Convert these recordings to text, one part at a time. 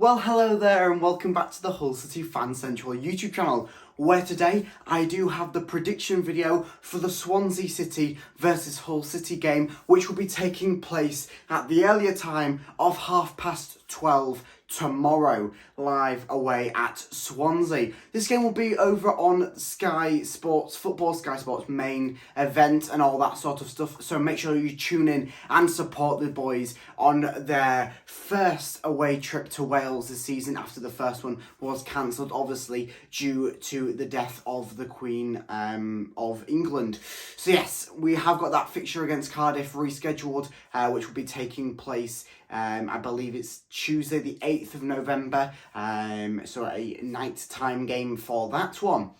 Well, hello there and welcome back to the Hull City Fan Central YouTube channel, where today I do have the prediction video for the Swansea City versus Hull City game, which will be taking place at the earlier time of 12:30 tomorrow, live away at Swansea. This game will be over on Sky Sports, Sky Sports main event and all that sort of stuff, so make sure you tune in and support the boys on their first away trip to Wales this season, after the first one was cancelled, obviously due to the death of the Queen of England. So yes, we have got that fixture against Cardiff rescheduled, which will be taking place, I believe it's Tuesday the 8th of November, so a night-time game for that one.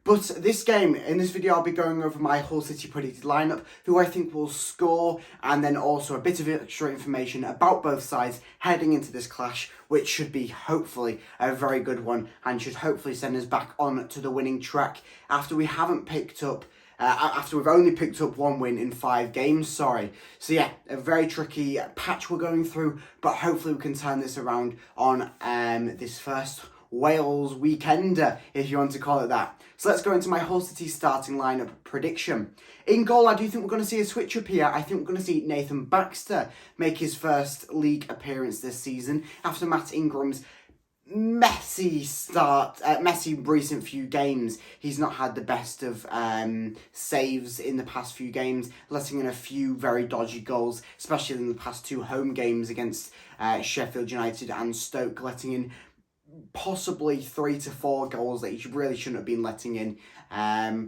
But this game, in this video, I'll be going over my Hull City predicted lineup, who I think will score, and then also a bit of extra information about both sides heading into this clash, which should be hopefully a very good one and should hopefully send us back on to the winning track after we haven't picked up after we've only picked up one win in 5 games, So yeah, a very tricky patch we're going through, but hopefully we can turn this around on this first Wales weekender, if you want to call it that. So let's go into my Hull City starting lineup prediction. In goal, I do think we're going to see a switch up here. I think we're going to see Nathan Baxter make his first league appearance this season after Matt Ingram's messy recent few games. He's not had the best of saves in the past few games, letting in a few very dodgy goals, especially in the past 2 home games against Sheffield United and Stoke, letting in possibly 3 to 4 goals that he really shouldn't have been letting in.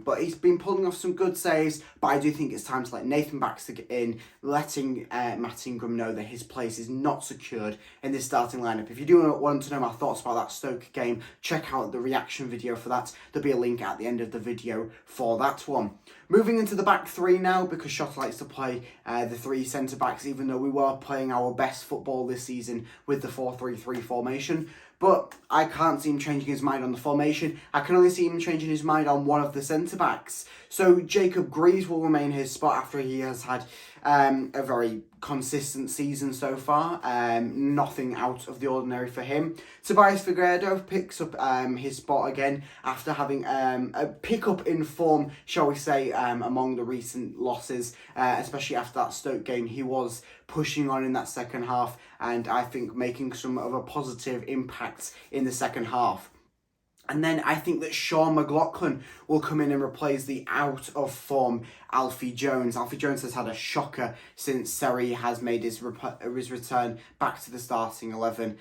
But he's been pulling off some good saves, but I do think it's time to let Nathan Baxter get in, letting Matt Ingram know that his place is not secured in this starting lineup. If you do want to know my thoughts about that Stoke game, check out the reaction video for that. There'll be a link at the end of the video for that one. Moving into the back 3 now, because Shota likes to play the 3 centre-backs, even though we were playing our best football this season with the 4-3-3 formation. But I can't see him changing his mind on the formation. I can only see him changing his mind on one of the centre-backs. So Jacob Greaves will remain his spot after he has had a very consistent season so far. Nothing out of the ordinary for him. Tobias Figueiredo picks up his spot again after having a pick-up in form, shall we say, among the recent losses, especially after that Stoke game. He was pushing on in that second half and I think making some of a positive impact in the second half. And then I think that Sean McLaughlin will come in and replace the out-of-form Alfie Jones. Alfie Jones has had a shocker since Seri has made his return back to the starting 11.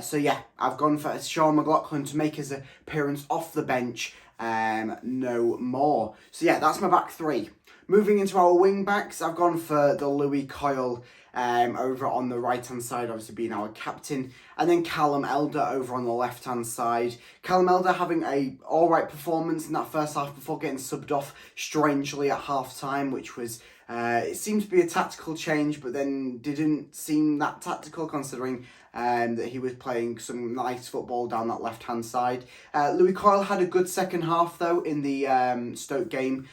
So yeah, I've gone for Sean McLaughlin to make his appearance off the bench, no more. So yeah, that's my back 3. Moving into our wing backs, I've gone for the Louis Coyle over on the right-hand side, obviously being our captain, and then Callum Elder over on the left-hand side. Callum Elder having a alright performance in that first half before getting subbed off strangely at half-time, which was, it seemed to be a tactical change, but then didn't seem that tactical considering that he was playing some nice football down that left-hand side. Louis Coyle had a good second half, though, in the Stoke game,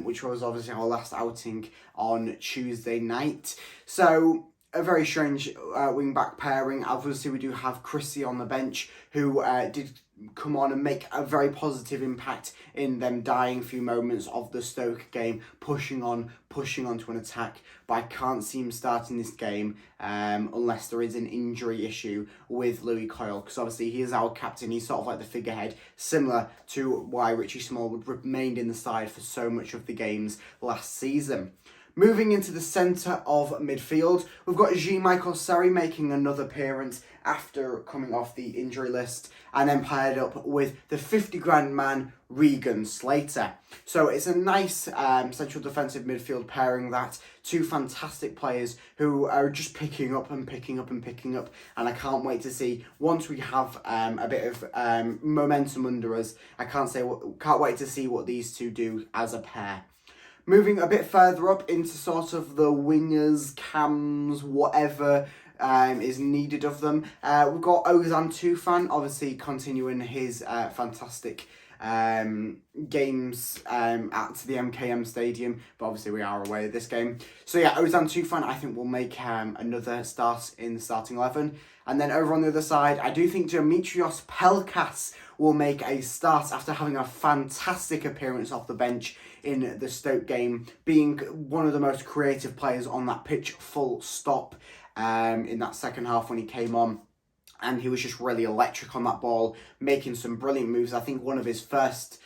which was obviously our last outing on Tuesday night. So a very strange wing-back pairing. Obviously, we do have Chrissy on the bench, who did come on and make a very positive impact in them dying few moments of the Stoke game, pushing on to an attack. But I can't see him starting this game unless there is an injury issue with Louis Coyle, because obviously he is our captain. He's sort of like the figurehead, similar to why Richie Smallwood remained in the side for so much of the games last season. Moving into the centre of midfield, we've got Jean-Michel Seri making another appearance after coming off the injury list, and then paired up with the 50 grand man, Regan Slater. So it's a nice central defensive midfield pairing, that 2 fantastic players who are just picking up, and I can't wait to see, once we have a bit of momentum under us, can't wait to see what these 2 do as a pair. Moving a bit further up into sort of the wingers, cams, whatever is needed of them. We've got Ozan Tufan, obviously continuing his fantastic games at the MKM Stadium, but obviously we are away at this game. So yeah, Ozan Tufan I think will make another start in the starting 11. And then over on the other side, I do think Dimitrios Pelkas will make a start after having a fantastic appearance off the bench in the Stoke game, being one of the most creative players on that pitch, full stop, in that second half when he came on. And he was just really electric on that ball, making some brilliant moves. I think one of his first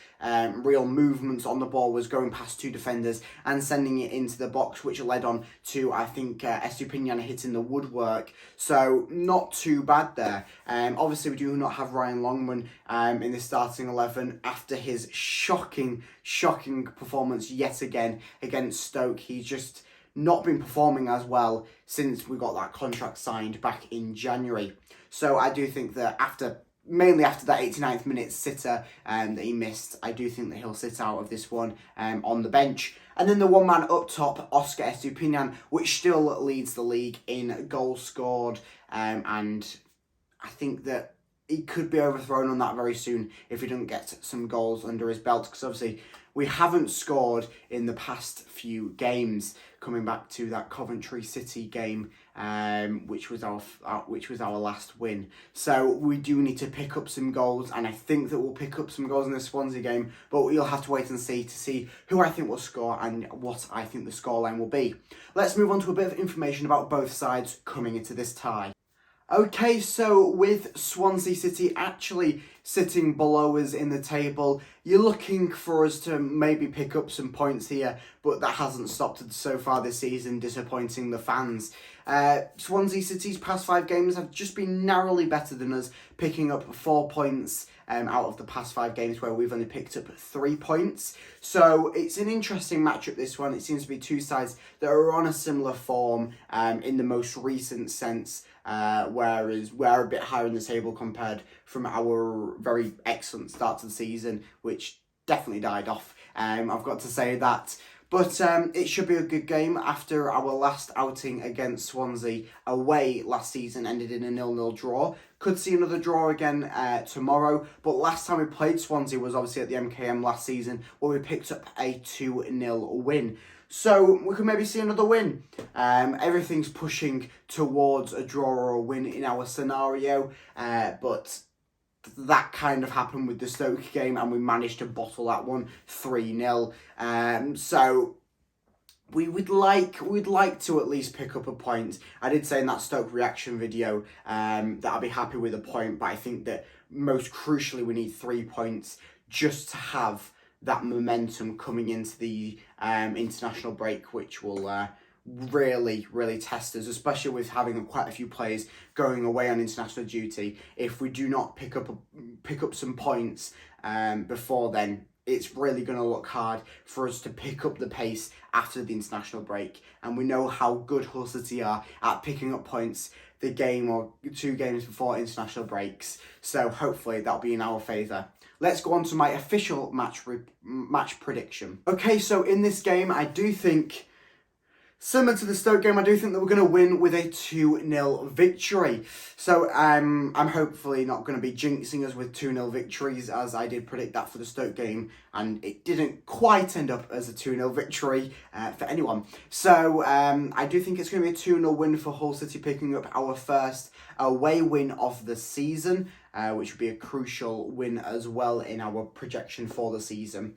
real movements on the ball was going past two defenders and sending it into the box, which led on to, I think, Estupiñán hitting the woodwork. So not too bad there. Obviously, we do not have Ryan Longman in the starting 11 after his shocking performance yet again against Stoke. He's just not been performing as well since we got that contract signed back in January. So I do think that mainly after that 89th minute sitter that he missed, I do think that he'll sit out of this one on the bench. And then the one man up top, Oscar Estupiñán, which still leads the league in goals scored. And I think that he could be overthrown on that very soon if he doesn't get some goals under his belt, because obviously we haven't scored in the past few games, coming back to that Coventry City game, which was our last win. So we do need to pick up some goals, and I think that we'll pick up some goals in the Swansea game, but you'll have to wait and see who I think will score and what I think the scoreline will be. Let's move on to a bit of information about both sides coming into this tie. Okay, so with Swansea City actually sitting below us in the table, you're looking for us to maybe pick up some points here, but that hasn't stopped us so far this season, disappointing the fans. Swansea City's past 5 games have just been narrowly better than us, picking up 4 points out of the past 5 games where we've only picked up 3 points. So it's an interesting matchup, this one. It seems to be two sides that are on a similar form in the most recent sense, whereas we're a bit higher in the table compared from our very excellent start to the season, which definitely died off, I've got to say that. But it should be a good game after our last outing against Swansea away last season ended in a 0-0 draw. Could see another draw again tomorrow, but last time we played Swansea was obviously at the MKM last season, where we picked up a 2-0 win. So we could maybe see another win. Everything's pushing towards a draw or a win in our scenario, but that kind of happened with the Stoke game, and we managed to bottle that one 3-0. So we'd like to at least pick up a point. I did say in that Stoke reaction video that I'd be happy with a point, but I think that most crucially we need 3 points just to have that momentum coming into the international break, which will really test us, especially with having quite a few players going away on international duty. If we do not pick up some points before then, it's really going to look hard for us to pick up the pace after the international break. And we know how good Hull City are at picking up points the game or 2 games before international breaks. So hopefully that'll be in our favour. Let's go on to my official match prediction. Okay, so in this game, I do think, similar to the Stoke game, I do think that we're going to win with a 2-0 victory. So I'm hopefully not going to be jinxing us with 2-0 victories, as I did predict that for the Stoke game, and it didn't quite end up as a 2-0 victory for anyone. So I do think it's going to be a 2-0 win for Hull City, picking up our first away win of the season, which would be a crucial win as well in our projection for the season.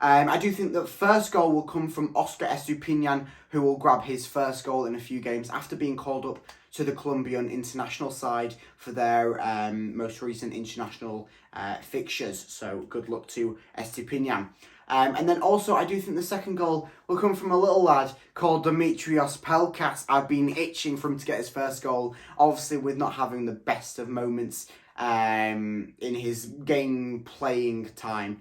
I do think the first goal will come from Oscar Estupiñán, who will grab his first goal in a few games after being called up to the Colombian international side for their most recent international fixtures. So good luck to Estupiñán. And then also, I do think the second goal will come from a little lad called Dimitrios Pelkas. I've been itching for him to get his first goal, obviously with not having the best of moments in his game playing time,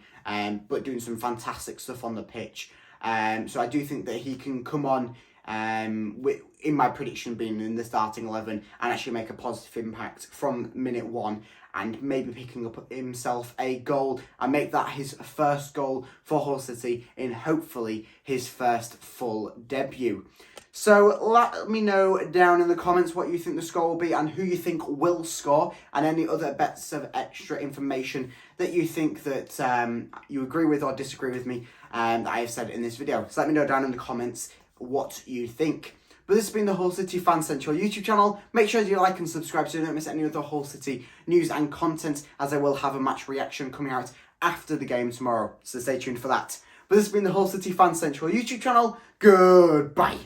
but doing some fantastic stuff on the pitch. So I do think that he can come on in my prediction being in the starting 11 and actually make a positive impact from minute 1 and maybe picking up himself a goal and make that his first goal for Hull City in hopefully his first full debut. So let me know down in the comments what you think the score will be and who you think will score, and any other bits of extra information that you think that you agree with or disagree with me that I have said in this video. So let me know down in the comments what you think. But this has been the Hull City Fan Central YouTube channel. Make sure you like and subscribe so you don't miss any other Hull City news and content, as I will have a match reaction coming out after the game tomorrow. So stay tuned for that. But this has been the Hull City Fan Central YouTube channel. Goodbye.